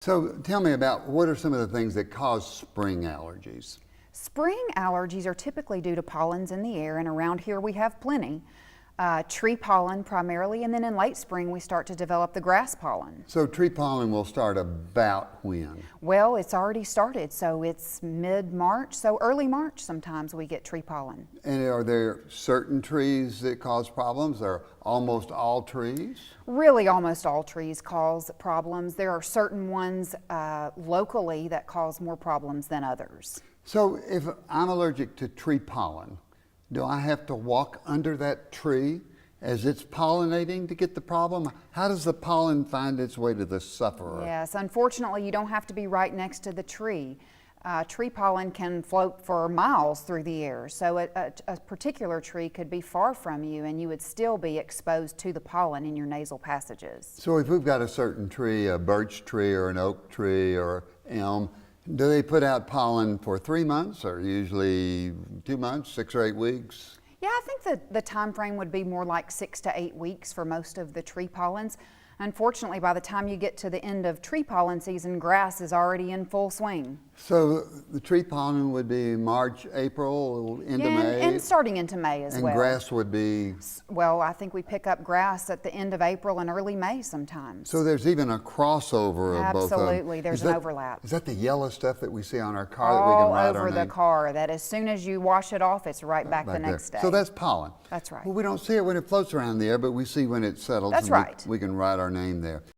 So tell me about what are some of the things that cause spring allergies? Spring allergies are typically due to pollens in the air, and around here we have plenty. Tree pollen primarily, and then in late spring we start to develop the grass pollen. So tree pollen will start about when? Well, it's already started, so it's mid-March, so early March sometimes we get tree pollen. And are there certain trees that cause problems, or almost all trees? Really almost all trees cause problems. There are certain ones locally that cause more problems than others. So if I'm allergic to tree pollen, do I have to walk under that tree as it's pollinating to get the problem? How does the pollen find its way to the sufferer? Yes, unfortunately you don't have to be right next to the tree. Tree pollen can float for miles through the air, so a particular tree could be far from you and you would still be exposed to the pollen in your nasal passages. So if we've got a certain tree, a birch tree or an oak tree or elm, do they put out pollen for 3 months or usually 2 months, 6 or 8 weeks? Yeah, I think that the time frame would be more like 6 to 8 weeks for most of the tree pollens. Unfortunately, by the time you get to the end of tree pollen season, grass is already in full swing. So the tree pollen would be March, April, into May? And starting into May as well. And grass would be? Well, I think we pick up grass at the end of April and early May sometimes. So there's even a crossover of both of them. Absolutely, there's an overlap. Is that the yellow stuff that we see on our car that we All can write our over name? the car, that as soon as you wash it off, it's right back the next day. So that's pollen. That's right. Well, we don't see it when it floats around the air, but we see when it settles. That's right. We can write our name there.